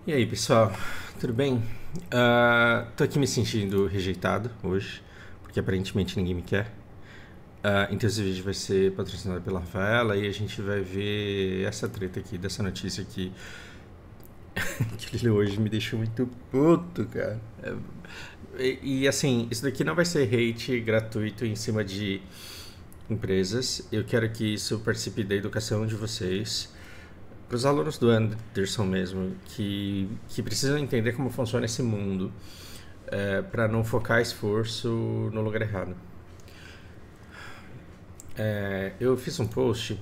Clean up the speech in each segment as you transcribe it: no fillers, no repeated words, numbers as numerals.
E aí, pessoal, tudo bem? Tô aqui me sentindo rejeitado hoje, porque aparentemente ninguém me quer. Então esse vídeo vai ser patrocinado pela Rafaela e a gente vai ver essa treta aqui, dessa notícia aqui, que ele leu hoje me deixou muito puto, cara. Assim, isso daqui não vai ser hate gratuito em cima de empresas. Eu quero que isso participe da educação de vocês, para os alunos do Anderson mesmo, que precisam entender como funciona esse mundo, para não focar esforço no lugar errado. Eu fiz um post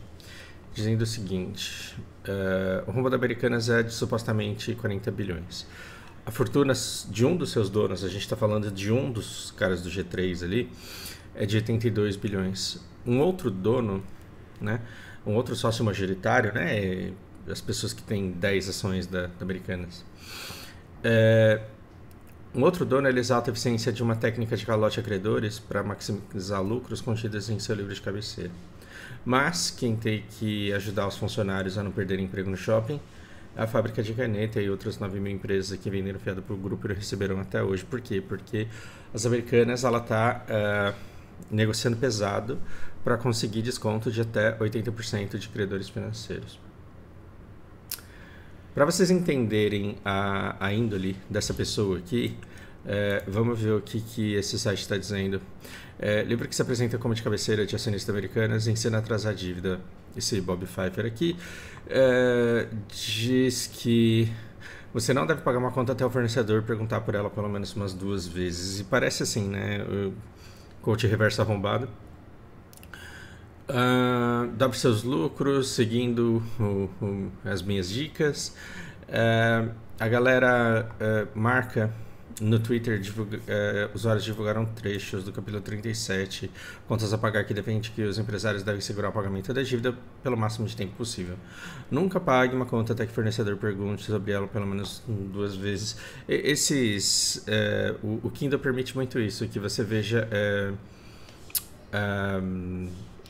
dizendo o seguinte: o rumo da Americanas é de supostamente 40 bilhões. A fortuna de um dos seus donos, a gente está falando de um dos caras do G3 ali, é de 82 bilhões. Um outro dono, né, um outro sócio majoritário, né, as pessoas que têm 10 ações da Americanas, um outro dono ele exalta a eficiência de uma técnica de calote a credores para maximizar lucros contidas em seu livro de cabeceira. Mas quem tem que ajudar os funcionários a não perderem emprego no shopping é a fábrica de caneta e outras 9 mil empresas que venderam fiado para o grupo e receberam até hoje. Por quê? Porque as Americanas ela está negociando pesado para conseguir desconto de até 80% de credores financeiros. Para vocês entenderem a índole dessa pessoa aqui, vamos ver o que esse site está dizendo. Livro que se apresenta como de cabeceira de acionistas americanas ensina a atrasar a dívida. Esse Bob Pfeiffer aqui diz que você não deve pagar uma conta até o fornecedor perguntar por ela pelo menos umas 2 vezes. E parece assim, né? O coach reverso arrombado. Dobre seus lucros seguindo as minhas dicas. A galera marca no Twitter, usuários divulgaram trechos do capítulo 37, contas a pagar, que defende que os empresários devem segurar o pagamento da dívida pelo máximo de tempo possível. Nunca pague uma conta até que o fornecedor pergunte sobre ela pelo menos 2 vezes. O Kindle permite muito isso, que você veja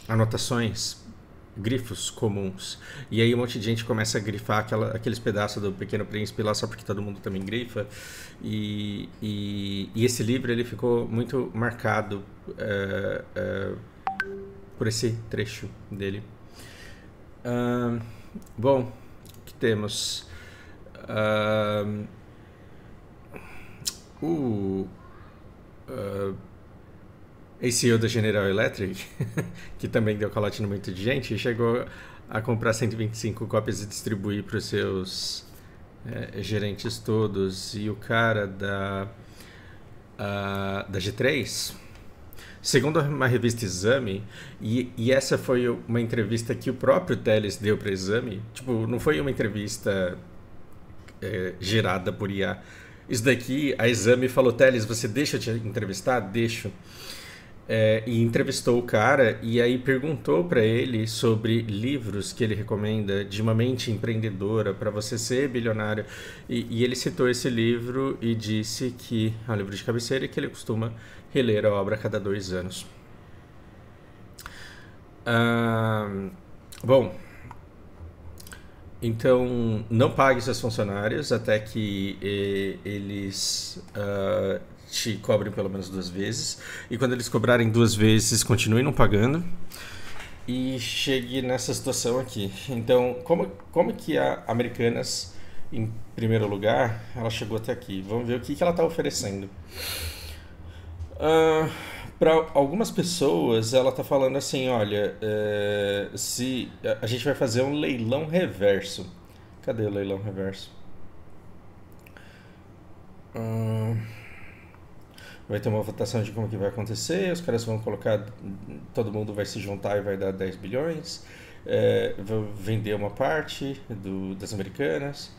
anotações, grifos comuns, e aí um monte de gente começa a grifar aqueles pedaços do Pequeno Príncipe lá só porque todo mundo também grifa, e esse livro ele ficou muito marcado por esse trecho dele. Bom, o que temos? ACO da General Electric, que também deu calote no muito de gente, chegou a comprar 125 cópias e distribuir para os seus gerentes todos. E o cara da G3, segundo uma revista Exame, e essa foi uma entrevista que o próprio Teles deu para Exame, tipo, não foi uma entrevista gerada por IA. Isso daqui, a Exame falou: Teles, você deixa de entrevistar? Deixo. E entrevistou o cara e aí perguntou para ele sobre livros que ele recomenda de uma mente empreendedora para você ser bilionário, e ele citou esse livro e disse que é um livro de cabeceira e que ele costuma reler a obra a cada 2 anos. Bom, então não pague seus funcionários até que eles te cobrem pelo menos 2 vezes, e quando eles cobrarem 2 vezes, continue não pagando e chegue nessa situação aqui. Então, como que a Americanas, em primeiro lugar, ela chegou até aqui? Vamos ver o que ela está oferecendo. Para algumas pessoas, ela está falando assim: olha, se a gente vai fazer um leilão reverso. Cadê o leilão reverso? Vai ter uma votação de como que vai acontecer, os caras vão colocar, todo mundo vai se juntar e vai dar 10 bilhões, vão vender uma parte das Americanas.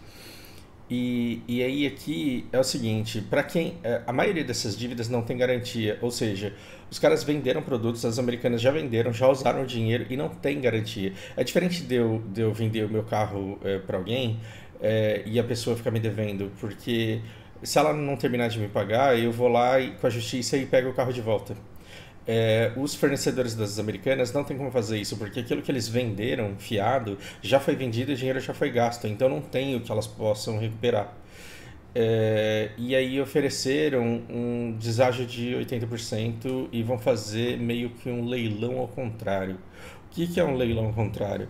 E aí aqui é o seguinte: para quem a maioria dessas dívidas não tem garantia, ou seja, os caras venderam produtos, as Americanas já venderam, já usaram o dinheiro e não tem garantia. É diferente de eu vender o meu carro para alguém e a pessoa ficar me devendo, porque se ela não terminar de me pagar, eu vou lá com a justiça e pego o carro de volta. Os fornecedores das Americanas não tem como fazer isso, porque aquilo que eles venderam fiado já foi vendido e o dinheiro já foi gasto, então não tem o que elas possam recuperar. E aí ofereceram um deságio de 80% e vão fazer meio que um leilão ao contrário. O que é um leilão ao contrário?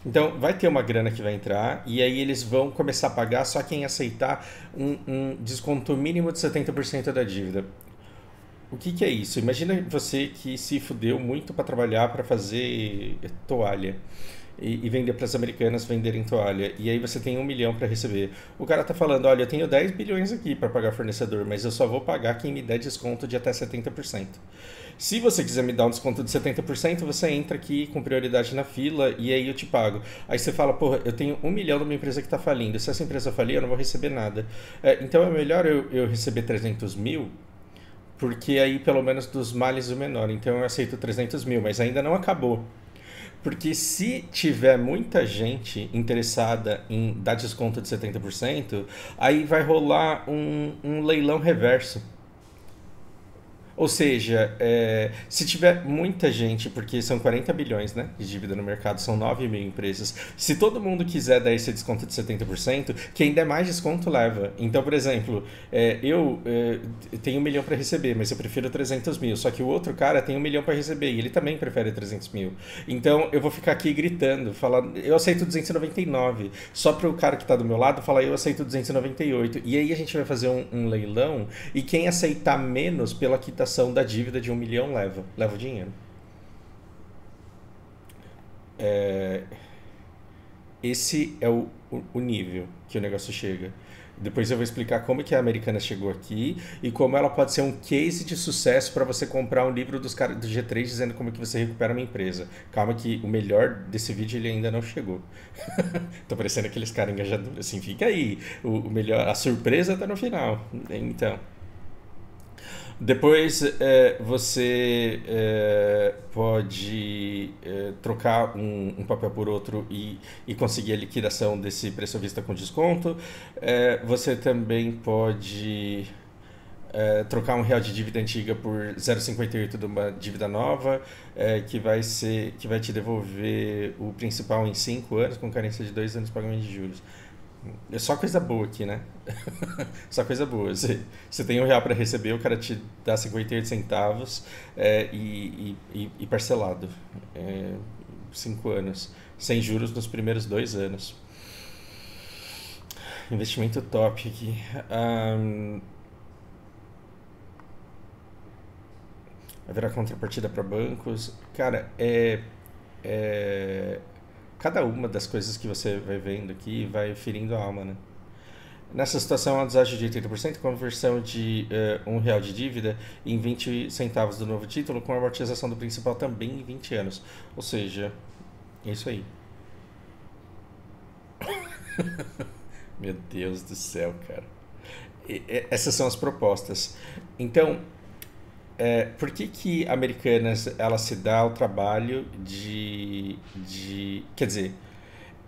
Então vai ter uma grana que vai entrar e aí eles vão começar a pagar só quem aceitar um desconto mínimo de 70% da dívida. O que é isso? Imagina você que se fudeu muito para trabalhar para fazer toalha e vender para as americanas venderem toalha. E aí você tem 1 milhão para receber. O cara tá falando, olha, eu tenho 10 bilhões aqui para pagar fornecedor, mas eu só vou pagar quem me der desconto de até 70%. Se você quiser me dar um desconto de 70%, você entra aqui com prioridade na fila e aí eu te pago. Aí você fala, porra, eu tenho 1 milhão de uma empresa que está falindo. Se essa empresa falir, eu não vou receber nada. Então é melhor eu receber 300 mil, porque aí pelo menos dos males o menor. Então eu aceito 300 mil, mas ainda não acabou. Porque se tiver muita gente interessada em dar desconto de 70%, aí vai rolar um leilão reverso. Ou seja, se tiver muita gente, porque são 40 bilhões, né, de dívida no mercado, são 9 mil empresas, se todo mundo quiser dar esse desconto de 70%, quem der mais desconto leva. Então, por exemplo, eu tenho 1 milhão para receber, mas eu prefiro 300 mil, só que o outro cara tem 1 milhão para receber e ele também prefere 300 mil. Então, eu vou ficar aqui gritando, falando, eu aceito 299, só para o cara que está do meu lado falar, eu aceito 298. E aí a gente vai fazer um leilão e quem aceitar menos pela quitação da dívida de 1 milhão leva o dinheiro. Esse é o nível que o negócio chega. Depois eu vou explicar como que a Americanas chegou aqui e como ela pode ser um case de sucesso para você comprar um livro dos caras do G3 dizendo como que você recupera uma empresa. Calma que o melhor desse vídeo ele ainda não chegou. Tô parecendo aqueles caras engajadores assim, fica aí. O melhor, a surpresa tá no final. Então, depois você pode trocar um papel por outro e conseguir a liquidação desse preço à vista com desconto. Você também pode trocar R$ 1 de dívida antiga por 0,58 de uma dívida nova, que vai te devolver o principal em 5 anos, com carência de 2 anos de pagamento de juros. É só coisa boa aqui, né? Só coisa boa. Você tem R$ 1 para receber, o cara te dá 58 centavos e parcelado. 5 anos. Sem juros nos primeiros 2 anos. Investimento top aqui. Haverá contrapartida para bancos. Cara, cada uma das coisas que você vai vendo aqui vai ferindo a alma, né? Nessa situação, a deságio de 80%, conversão de R$ 1 de dívida em 20 centavos do novo título, com a amortização do principal também em 20 anos. Ou seja, é isso aí. Meu Deus do céu, cara. Essas são as propostas. Então, por que a Americanas ela se dá o trabalho quer dizer,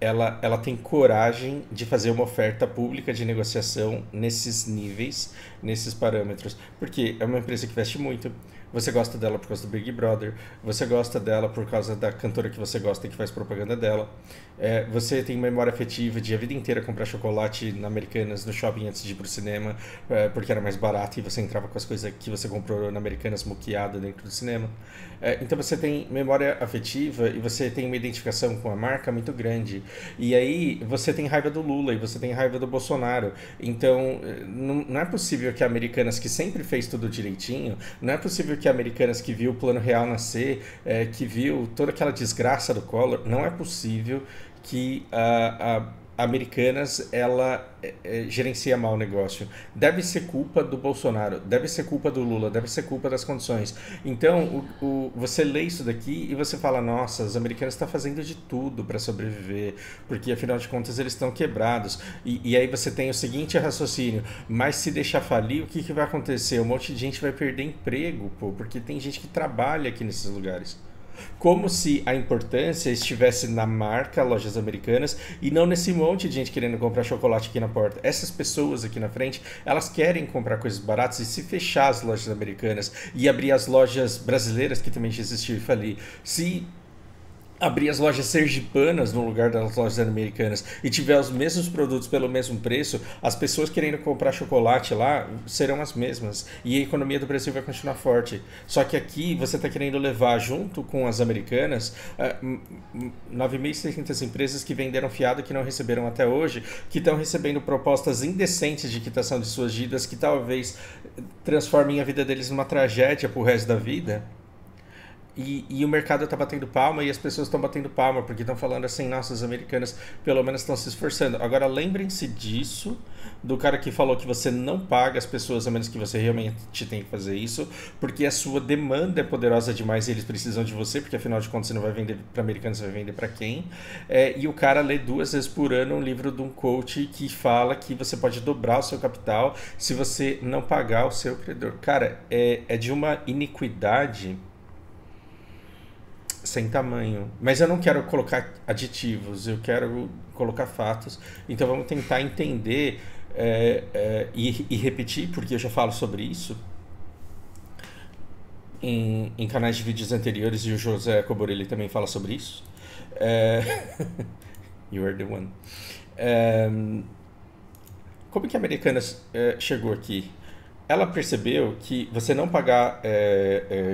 ela tem coragem de fazer uma oferta pública de negociação nesses níveis, nesses parâmetros? Porque é uma empresa que investe muito. Você gosta dela por causa do Big Brother, você gosta dela por causa da cantora que você gosta e que faz propaganda dela, você tem memória afetiva de a vida inteira comprar chocolate na Americanas no shopping antes de ir pro cinema, porque era mais barato e você entrava com as coisas que você comprou na Americanas muqueada dentro do cinema. Então você tem memória afetiva e você tem uma identificação com a marca muito grande. E aí você tem raiva do Lula e você tem raiva do Bolsonaro. Então não é possível que a Americanas, que sempre fez tudo direitinho, não é possível que a Americanas, que viu o Plano Real nascer, que viu toda aquela desgraça do Collor, não é possível que a Americanas ela gerencia mal o negócio. Deve ser culpa do Bolsonaro, deve ser culpa do Lula, deve ser culpa das condições. Então você lê isso daqui e você fala, nossa, os americanos estão fazendo de tudo para sobreviver, porque afinal de contas eles estão quebrados. E aí você tem o seguinte raciocínio, mas se deixar falir, o que vai acontecer? Um monte de gente vai perder emprego, pô, porque tem gente que trabalha aqui nesses lugares. Como se a importância estivesse na marca Lojas Americanas e não nesse monte de gente querendo comprar chocolate aqui na porta. Essas pessoas aqui na frente, elas querem comprar coisas baratas, e se fechar as lojas americanas e abrir as lojas brasileiras, que também já existiam e falir, se abrir as lojas sergipanas no lugar das lojas americanas e tiver os mesmos produtos pelo mesmo preço, as pessoas querendo comprar chocolate lá serão as mesmas e a economia do Brasil vai continuar forte. Só que aqui você está querendo levar junto com as americanas 9.600 empresas que venderam fiado que não receberam até hoje, que estão recebendo propostas indecentes de quitação de suas dívidas que talvez transformem a vida deles numa tragédia pro resto da vida. E o mercado está batendo palma e as pessoas estão batendo palma porque estão falando assim, nossa, as americanas pelo menos estão se esforçando. Agora lembrem-se disso, do cara que falou que você não paga as pessoas a menos que você realmente tenha que fazer isso, porque a sua demanda é poderosa demais e eles precisam de você, porque afinal de contas você não vai vender para americanos, você vai vender para quem? E o cara lê 2 vezes por ano um livro de um coach que fala que você pode dobrar o seu capital se você não pagar o seu credor. Cara, é de uma iniquidade sem tamanho. Mas eu não quero colocar aditivos, eu quero colocar fatos. Então vamos tentar entender e repetir, porque eu já falo sobre isso em canais de vídeos anteriores e o José Coborelli também fala sobre isso. You are the one. Como que a Americanas chegou aqui? Ela percebeu que você não pagar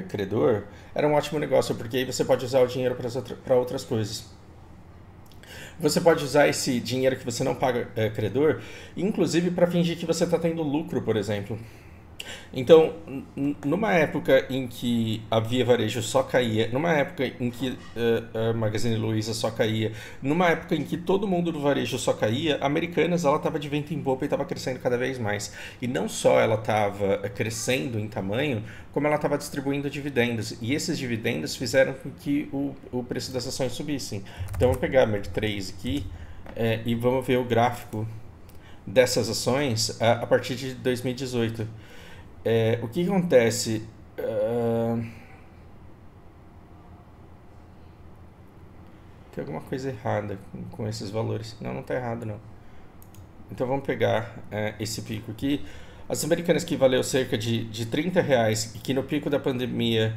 credor era um ótimo negócio, porque aí você pode usar o dinheiro para outras coisas. Você pode usar esse dinheiro que você não paga credor, inclusive para fingir que você está tendo lucro, por exemplo. Então, numa época em que a Via Varejo só caía, numa época em que a Magazine Luiza só caía, numa época em que todo mundo do varejo só caía, a Americanas ela estava de vento em popa e estava crescendo cada vez mais. E não só ela estava crescendo em tamanho, como ela estava distribuindo dividendos. E esses dividendos fizeram com que o preço das ações subissem. Então, vou pegar a Mer3 aqui e vamos ver o gráfico dessas ações a partir de 2018. O que acontece? Tem alguma coisa errada com esses valores. Não está errado, não. Então vamos pegar esse pico aqui. As americanas que valeu cerca de R$30 e que no pico da pandemia,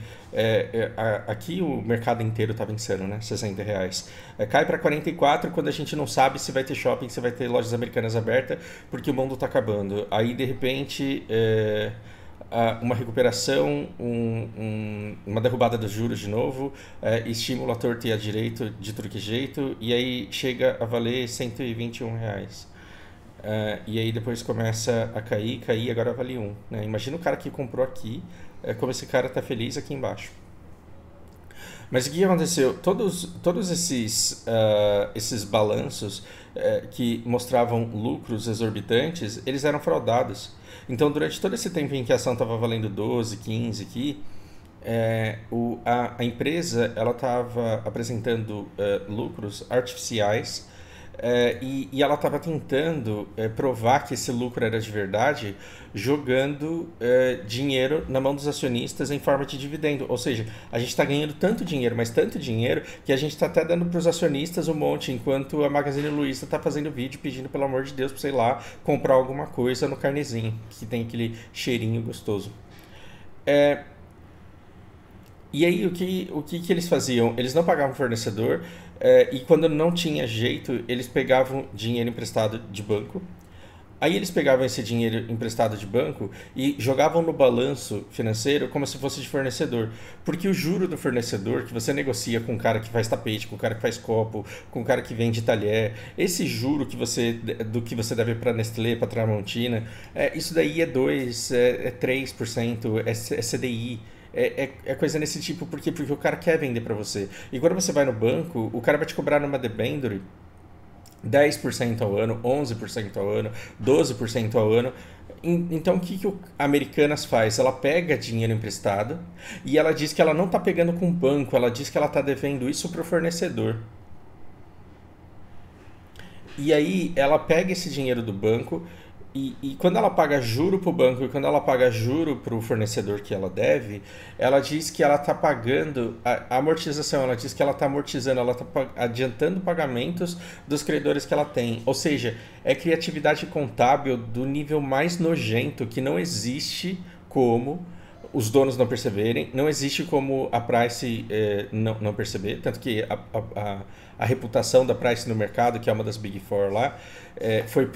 aqui o mercado inteiro está vencendo, né? R$60. Cai para 44 quando a gente não sabe se vai ter shopping, se vai ter lojas americanas abertas, porque o mundo está acabando. Aí de repente uma recuperação, uma derrubada dos juros de novo, estímulo à torta e à direito de tudo que jeito, e aí chega a valer R$121. E aí depois começa a cair, agora vale 1. Né? Imagina o cara que comprou aqui, como esse cara está feliz aqui embaixo. Mas o que aconteceu? Todos esses balanços que mostravam lucros exorbitantes, eles eram fraudados. Então, durante todo esse tempo em que a ação estava valendo 12, 15 aqui, a empresa estava apresentando lucros artificiais e ela estava tentando provar que esse lucro era de verdade, jogando dinheiro na mão dos acionistas em forma de dividendo. Ou seja, a gente está ganhando tanto dinheiro, mas tanto dinheiro, que a gente está até dando para os acionistas um monte, enquanto a Magazine Luiza está fazendo vídeo pedindo, pelo amor de Deus, para sei lá, comprar alguma coisa no Carnezinho, que tem aquele cheirinho gostoso. E aí, o que eles faziam? Eles não pagavam fornecedor, e quando não tinha jeito, eles pegavam dinheiro emprestado de banco. Aí eles pegavam esse dinheiro emprestado de banco e jogavam no balanço financeiro como se fosse de fornecedor. Porque o juro do fornecedor, que você negocia com o cara que faz tapete, com o cara que faz copo, com o cara que vende talher, esse juro do que você deve para Nestlé, para Tramontina, isso daí é 2%, é 3%, é CDI. É coisa nesse tipo, por quê? Porque o cara quer vender para você. E quando você vai no banco, o cara vai te cobrar numa debênture 10% ao ano, 11% ao ano, 12% ao ano. Então o que a Americanas faz? Ela pega dinheiro emprestado e ela diz que ela não está pegando com o banco, ela diz que ela está devendo isso para o fornecedor. E aí ela pega esse dinheiro do banco E quando ela paga juro para o banco e quando ela paga juro para o fornecedor que ela deve, ela diz que ela está pagando a amortização, ela diz que ela está amortizando, ela está adiantando pagamentos dos credores que ela tem. Ou seja, é criatividade contábil do nível mais nojento que não existe como os donos não perceberem, não existe como a Price não perceber, tanto que a reputação da Price no mercado, que é uma das Big Four lá, foi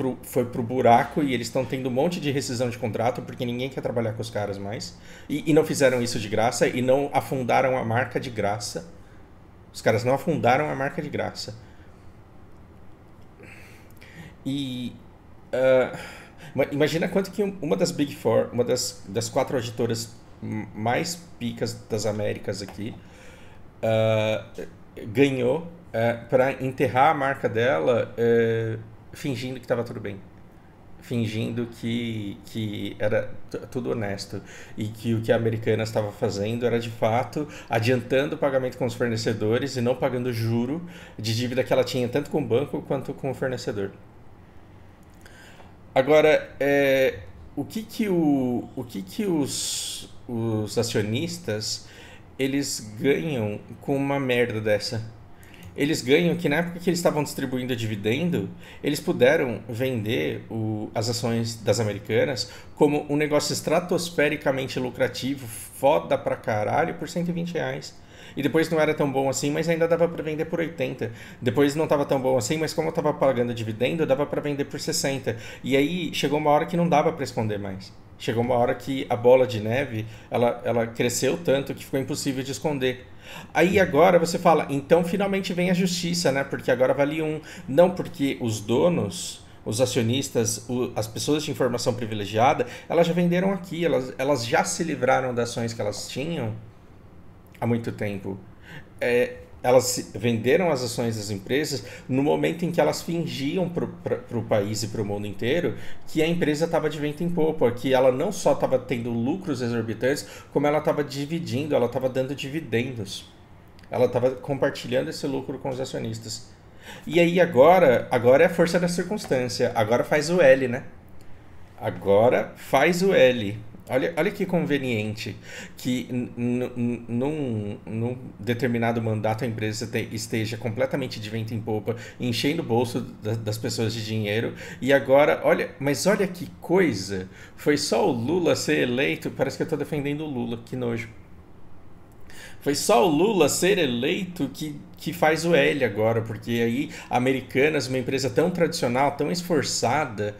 pro buraco e eles estão tendo um monte de rescisão de contrato porque ninguém quer trabalhar com os caras mais. E não fizeram isso de graça e não afundaram a marca de graça. Os caras não afundaram a marca de graça. E uh, imagina quanto que uma das Big Four, uma das quatro auditoras mais picas das Américas aqui, ganhou para enterrar a marca dela fingindo que estava tudo bem. Fingindo que era tudo honesto e que o que a Americanas estava fazendo era de fato adiantando o pagamento com os fornecedores e não pagando juro de dívida que ela tinha tanto com o banco quanto com o fornecedor. Agora, o que que os acionistas eles ganham com uma merda dessa? Eles ganham que na época que eles estavam distribuindo dividendo, eles puderam vender as ações das Americanas como um negócio estratosfericamente lucrativo, foda pra caralho, por R$ 120. E depois não era tão bom assim, mas ainda dava para vender por 80. Depois não estava tão bom assim, mas como eu estava pagando dividendo, dava para vender por 60. E aí chegou uma hora que não dava para esconder mais. Chegou uma hora que a bola de neve, ela cresceu tanto que ficou impossível de esconder. Aí agora você fala, então finalmente vem a justiça, né? Porque agora vale um. Não, porque os donos, os acionistas, as pessoas de informação privilegiada, elas já venderam aqui, elas já se livraram das ações que elas tinham há muito tempo. Elas venderam as ações das empresas no momento em que elas fingiam para o país e para o mundo inteiro que a empresa estava de vento em popa, que ela não só estava tendo lucros exorbitantes, como ela estava dividindo, ela estava dando dividendos. Ela estava compartilhando esse lucro com os acionistas. E aí agora é a força da circunstância. Agora faz o L, né? Agora faz o L. Olha que conveniente que num determinado mandato a empresa esteja completamente de vento em popa, enchendo o bolso das pessoas de dinheiro. E agora, mas olha que coisa, foi só o Lula ser eleito, parece que eu estou defendendo o Lula, que nojo. Foi só o Lula ser eleito que faz o L agora, porque aí Americanas, uma empresa tão tradicional, tão esforçada,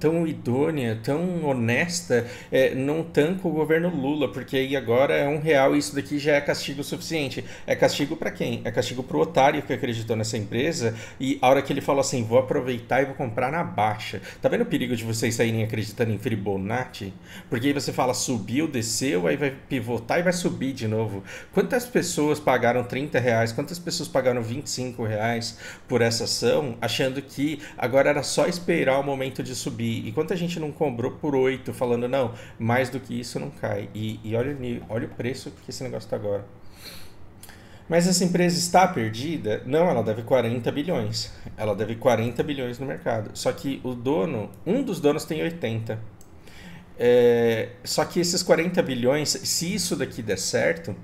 tão idônea, tão honesta, não tanca o governo Lula, porque aí agora é R$ 1 e isso daqui já é castigo suficiente. É castigo para quem? É castigo pro otário que acreditou nessa empresa e a hora que ele falou assim, vou aproveitar e vou comprar na baixa. Tá vendo o perigo de vocês saírem acreditando em Fibonacci? Porque aí você fala subiu, desceu, aí vai pivotar e vai subir de novo. Quantas pessoas pagaram R$ 30? Quantas pessoas pagaram R$ 25 por essa ação, achando que agora era só esperar o momento de subir? E quanta gente não cobrou por 8, falando, não, mais do que isso não cai. E olha o preço que esse negócio está agora. Mas essa empresa está perdida? Não, ela deve 40 bilhões. Ela deve 40 bilhões no mercado. Só que um dos donos tem 80. Só que esses 40 bilhões, se isso daqui der certo,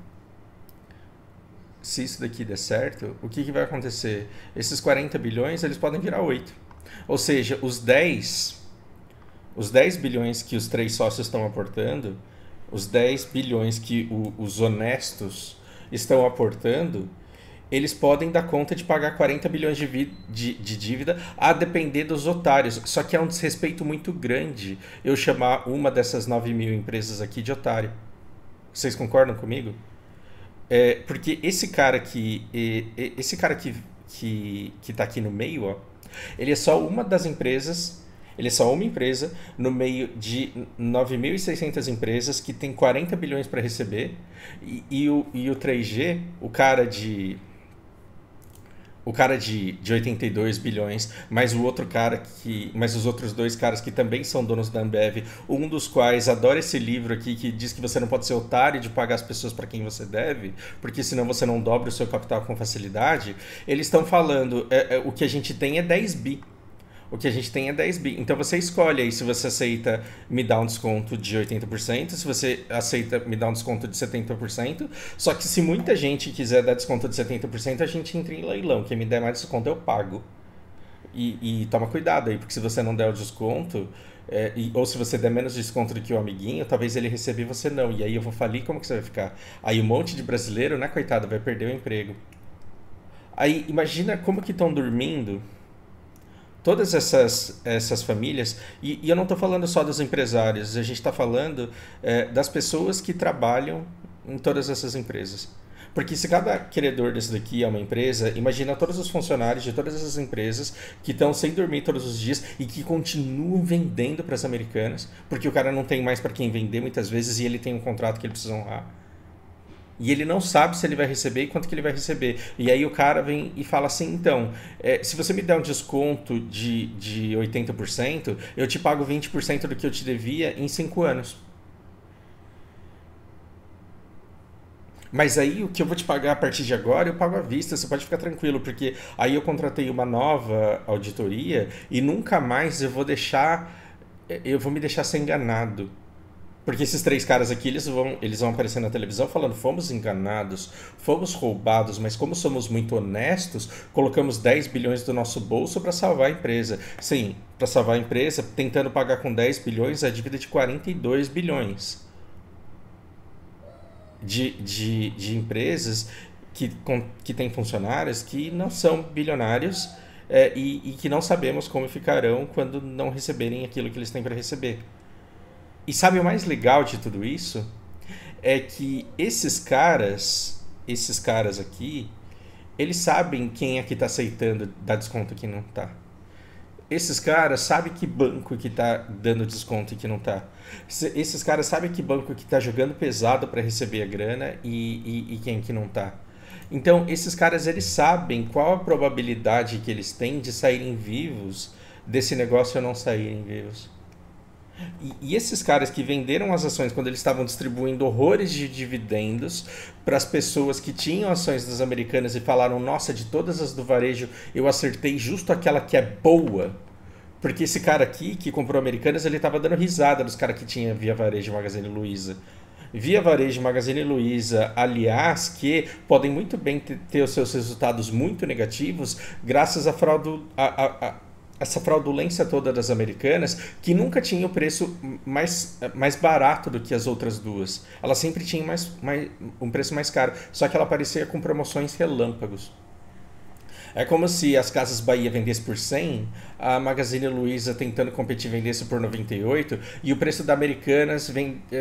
o que vai acontecer? Esses 40 bilhões, eles podem virar 8. Ou seja, os 10 bilhões que os 3 sócios estão aportando, os 10 bilhões que os honestos estão aportando, eles podem dar conta de pagar 40 bilhões de dívida a depender dos otários. Só que é um desrespeito muito grande eu chamar uma dessas 9 mil empresas aqui de otário. Vocês concordam comigo? Porque esse cara que tá aqui no meio, ó, ele é só uma das empresas, ele é só uma empresa no meio de 9.600 empresas que tem 40 bilhões para receber e o 3G, o cara de 82 bilhões, mas os outros 2 caras que também são donos da Ambev, um dos quais adora esse livro aqui que diz que você não pode ser otário de pagar as pessoas para quem você deve, porque senão você não dobra o seu capital com facilidade. Eles estão falando, o que a gente tem é 10 bi. O que a gente tem é 10 bi. Então você escolhe aí se você aceita me dar um desconto de 80%, se você aceita me dar um desconto de 70%. Só que se muita gente quiser dar desconto de 70%, a gente entra em leilão. Quem me der mais desconto eu pago. E toma cuidado aí, porque se você não der o desconto, ou se você der menos desconto do que o amiguinho, talvez ele receba e você não. E aí eu vou falir, como que você vai ficar? Aí um monte de brasileiro, né, coitado, vai perder o emprego. Aí imagina como que estão dormindo todas essas famílias, e eu não estou falando só dos empresários, a gente está falando das pessoas que trabalham em todas essas empresas. Porque se cada credor desse daqui é uma empresa, imagina todos os funcionários de todas essas empresas que estão sem dormir todos os dias e que continuam vendendo para as americanas, porque o cara não tem mais para quem vender muitas vezes e ele tem um contrato que ele precisa honrar. E ele não sabe se ele vai receber e quanto que ele vai receber. E aí o cara vem e fala assim, então, se você me der um desconto de 80%, eu te pago 20% do que eu te devia em 5 anos. Mas aí o que eu vou te pagar a partir de agora, eu pago à vista, você pode ficar tranquilo, porque aí eu contratei uma nova auditoria e nunca mais eu vou me deixar ser enganado. Porque esses três caras aqui, eles vão aparecer na televisão falando, fomos enganados, fomos roubados, mas como somos muito honestos, colocamos 10 bilhões do nosso bolso para salvar a empresa. Sim, para salvar a empresa, tentando pagar com 10 bilhões a dívida de 42 bilhões de empresas que têm funcionários que não são bilionários e que não sabemos como ficarão quando não receberem aquilo que eles têm para receber. E sabe o mais legal de tudo isso? É que esses caras aqui, eles sabem quem é que está aceitando dar desconto e quem não está. Esses caras sabem que banco que está dando desconto e que não está. Esses caras sabem que banco que está jogando pesado para receber a grana e quem que não está. Então, esses caras, eles sabem qual a probabilidade que eles têm de saírem vivos desse negócio ou não saírem vivos. E esses caras que venderam as ações quando eles estavam distribuindo horrores de dividendos para as pessoas que tinham ações das americanas e falaram, nossa, de todas as do varejo eu acertei justo aquela que é boa. Porque esse cara aqui que comprou americanas, ele estava dando risada dos caras que tinha Via Varejo e Magazine Luiza. Via Varejo e Magazine Luiza, aliás, que podem muito bem ter os seus resultados muito negativos graças essa fraudulência toda das americanas, que nunca tinha o preço mais barato do que as outras duas. Ela sempre tinha um preço mais caro, só que ela aparecia com promoções relâmpagos. É como se as Casas Bahia vendessem por 100, a Magazine Luiza tentando competir vendesse por 98 e o preço da Americanas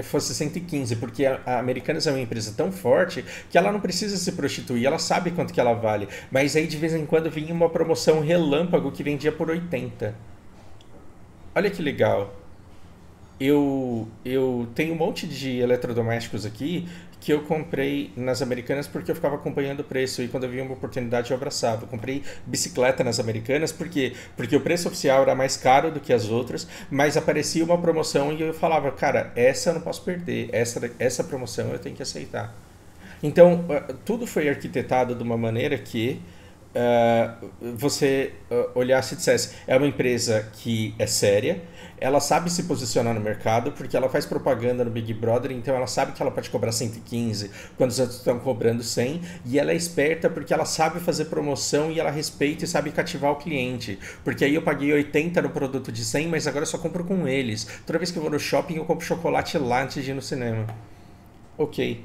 fosse 115, porque a Americanas é uma empresa tão forte que ela não precisa se prostituir, ela sabe quanto que ela vale. Mas aí de vez em quando vinha uma promoção relâmpago que vendia por 80. Olha que legal. Eu tenho um monte de eletrodomésticos aqui que eu comprei nas Americanas porque eu ficava acompanhando o preço e quando eu via uma oportunidade eu abraçava. Eu comprei bicicleta nas Americanas porque o preço oficial era mais caro do que as outras, mas aparecia uma promoção e eu falava, cara, essa eu não posso perder, essa promoção eu tenho que aceitar. Então, tudo foi arquitetado de uma maneira que você olhasse e dissesse, é uma empresa que é séria, ela sabe se posicionar no mercado, porque ela faz propaganda no Big Brother, então ela sabe que ela pode cobrar 115 quando os outros estão cobrando 100, e ela é esperta porque ela sabe fazer promoção e ela respeita e sabe cativar o cliente, porque aí eu paguei 80 no produto de 100, mas agora eu só compro com eles. Toda vez que eu vou no shopping eu compro chocolate lá antes de ir no cinema. Ok.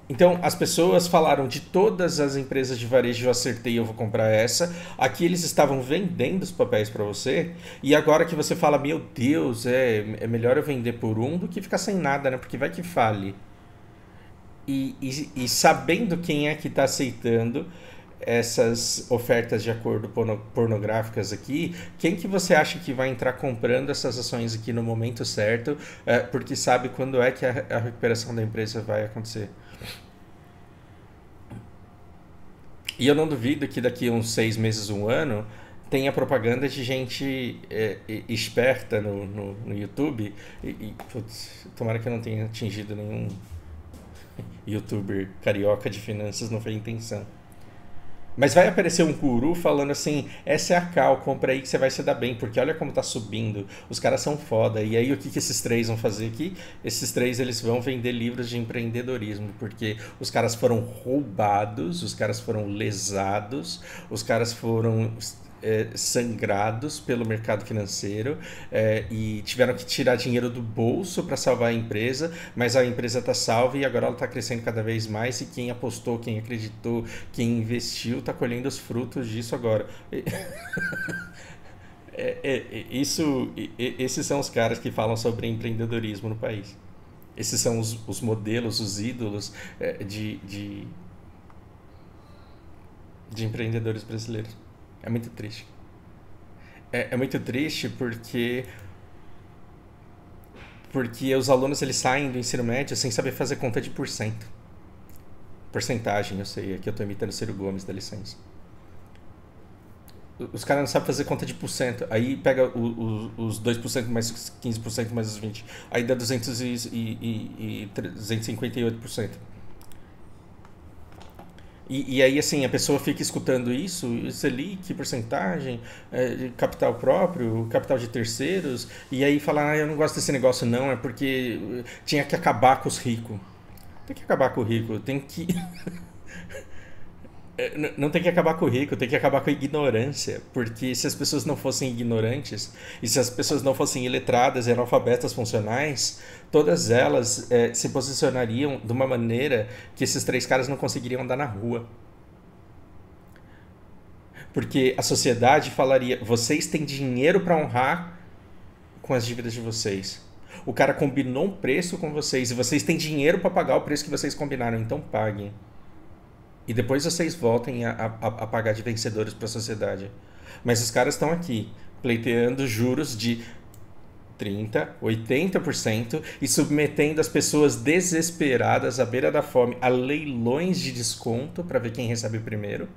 Então, as pessoas falaram de todas as empresas de varejo, eu acertei, eu vou comprar essa. Aqui eles estavam vendendo os papéis para você. E agora que você fala, meu Deus, é melhor eu vender por um do que ficar sem nada, né? Porque vai que fale. E sabendo quem é que está aceitando essas ofertas de acordo pornográficas aqui, quem que você acha que vai entrar comprando essas ações aqui no momento certo, porque sabe quando é que a recuperação da empresa vai acontecer? E eu não duvido que daqui a uns 6 meses, um ano, tenha propaganda de gente esperta no YouTube. Putz, tomara que eu não tenha atingido nenhum youtuber carioca de finanças, não foi a intenção. Mas vai aparecer um guru falando assim, essa é a Cal, compra aí que você vai se dar bem, porque olha como tá subindo, os caras são foda. E aí o que, que esses três vão fazer aqui? Esses três eles vão vender livros de empreendedorismo, porque os caras foram roubados, os caras foram lesados, os caras foram sangrados pelo mercado financeiro e tiveram que tirar dinheiro do bolso para salvar a empresa, mas a empresa está salva e agora ela está crescendo cada vez mais e quem apostou, quem acreditou, quem investiu está colhendo os frutos disso agora. Esses são os caras que falam sobre empreendedorismo no país. Esses são os modelos, os ídolos de empreendedores brasileiros. É muito triste. É muito triste porque os alunos eles saem do ensino médio sem saber fazer conta de porcento. Porcentagem, eu sei, aqui eu estou imitando o Ciro Gomes da licença. Os caras não sabem fazer conta de porcento. Aí pega os 2% mais 15% mais os 20%. Aí dá 258%. E aí, assim, a pessoa fica escutando isso, Selic, porcentagem, capital próprio, capital de terceiros, e aí fala, eu não gosto desse negócio não, é porque tinha que acabar com os ricos. Tem que acabar com o rico, tem que... Não tem que acabar com o rico, tem que acabar com a ignorância. Porque se as pessoas não fossem ignorantes, e se as pessoas não fossem iletradas e analfabetas funcionais, todas elas se posicionariam de uma maneira que esses três caras não conseguiriam andar na rua. Porque a sociedade falaria: vocês têm dinheiro para honrar com as dívidas de vocês. O cara combinou um preço com vocês e vocês têm dinheiro para pagar o preço que vocês combinaram, então paguem. E depois vocês voltem a pagar de vencedores para a sociedade. Mas os caras estão aqui pleiteando juros de 30%, 80% e submetendo as pessoas desesperadas à beira da fome a leilões de desconto para ver quem recebe primeiro.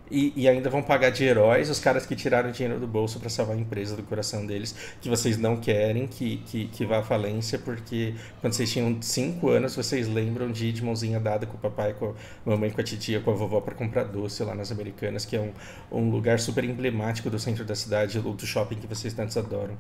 E ainda vão pagar de heróis os caras que tiraram dinheiro do bolso para salvar a empresa do coração deles, que vocês não querem que vá à falência, porque quando vocês tinham 5 anos, vocês lembram de ir de mãozinha dada com o papai, com a mamãe, com a titia, com a vovó para comprar doce lá nas Americanas, que é um lugar super emblemático do centro da cidade, do shopping que vocês tantos adoram.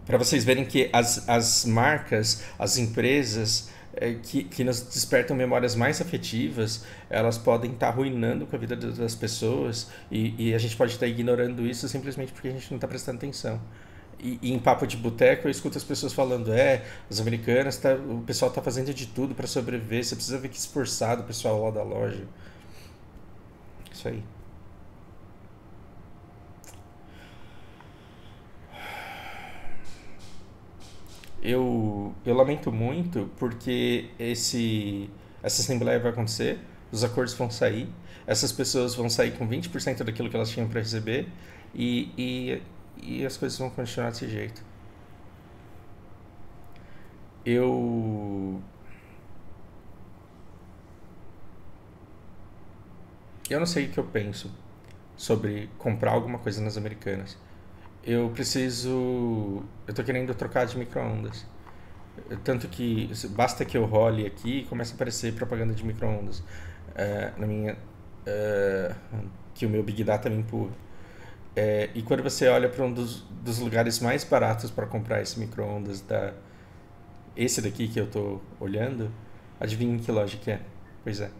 Para vocês verem que as marcas, as empresas que nos despertam memórias mais afetivas, elas podem estar arruinando com a vida das pessoas e a gente pode estar ignorando isso simplesmente porque a gente não está prestando atenção. E em papo de boteco eu escuto as pessoas falando: as americanas, o pessoal está fazendo de tudo para sobreviver, você precisa ver que esforçado o pessoal lá da loja. Isso aí. Eu lamento muito porque essa assembleia vai acontecer, os acordos vão sair, essas pessoas vão sair com 20% daquilo que elas tinham para receber e as coisas vão continuar desse jeito. Eu eu não sei o que eu penso sobre comprar alguma coisa nas Americanas. Eu tô querendo trocar de micro-ondas. Tanto que basta que eu role aqui e comece a aparecer propaganda de micro-ondas na minha. eh, que o meu Big Data me empurra. E quando você olha para um dos lugares mais baratos para comprar esse micro-ondas, esse daqui que eu tô olhando, adivinha em que loja que é? Pois é.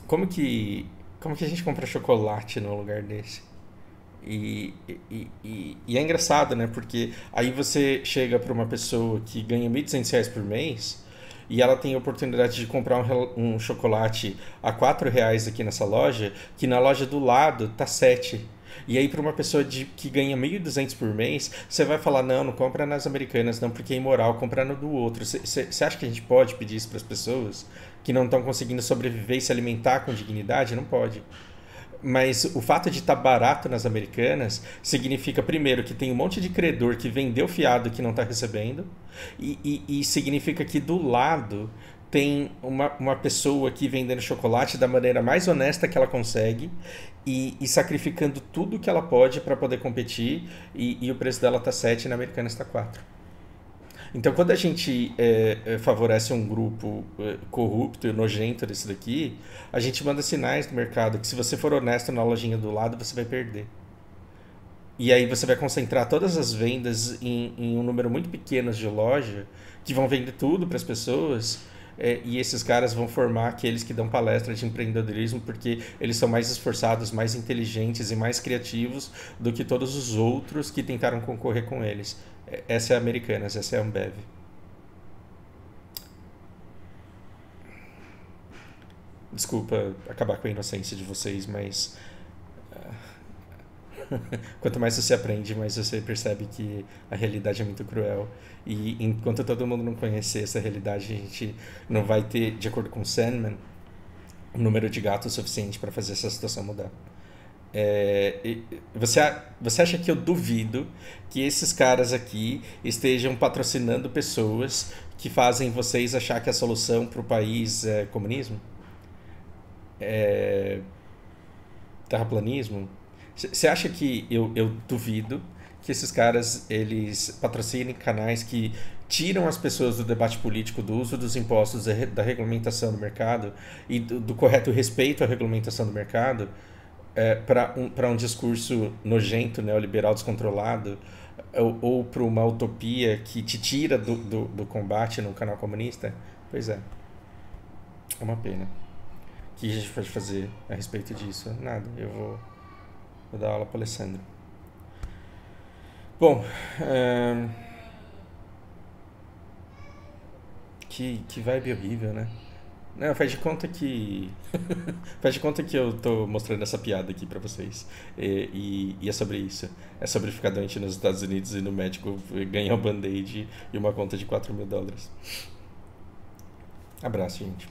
Como que, como que a gente compra chocolate num lugar desse? E é engraçado, né? Porque aí você chega para uma pessoa que ganha R$ 1.200 por mês e ela tem a oportunidade de comprar um chocolate a R$ 4 aqui nessa loja, que na loja do lado tá 7. E aí para uma pessoa que ganha 1.200 por mês, você vai falar: não, não compra nas Americanas não, porque é imoral comprar no do outro. Você acha que a gente pode pedir isso para as pessoas que não estão conseguindo sobreviver e se alimentar com dignidade? Não pode. Mas o fato de estar barato nas Americanas significa, primeiro, que tem um monte de credor que vendeu fiado que não está recebendo, e significa que do lado tem uma pessoa aqui vendendo chocolate da maneira mais honesta que ela consegue e sacrificando tudo que ela pode para poder competir, e o preço dela está 7 e na Americanas está 4. Então, quando a gente favorece um grupo corrupto e nojento desse daqui, a gente manda sinais no mercado que se você for honesto na lojinha do lado, você vai perder. E aí você vai concentrar todas as vendas em um número muito pequeno de loja, que vão vender tudo para as pessoas, e esses caras vão formar aqueles que dão palestra de empreendedorismo porque eles são mais esforçados, mais inteligentes e mais criativos do que todos os outros que tentaram concorrer com eles. Essa é a Americanas, essa é a Ambev. Desculpa acabar com a inocência de vocês, mas quanto mais você aprende, mais você percebe que a realidade é muito cruel. E enquanto todo mundo não conhecer essa realidade, a gente não vai ter, de acordo com Sandman, um número de gatos suficiente para fazer essa situação mudar. Você acha que eu duvido que esses caras aqui estejam patrocinando pessoas que fazem vocês achar que a solução para o país é comunismo? É terraplanismo? Você acha que eu duvido que esses caras eles patrocinem canais que tiram as pessoas do debate político, do uso dos impostos, da regulamentação do mercado e do correto respeito à regulamentação do mercado para um discurso nojento, neoliberal, descontrolado, ou para uma utopia que te tira do combate no canal comunista? Pois é uma pena. O que a gente pode fazer a respeito disso? Nada, vou dar aula para o Alessandro. Bom, que vibe horrível, né? Não, faz de conta que. Faz de conta que eu tô mostrando essa piada aqui pra vocês. E é sobre isso. É sobre ficar doente nos Estados Unidos e no médico ganhar um band-aid e uma conta de $4.000. Abraço, gente.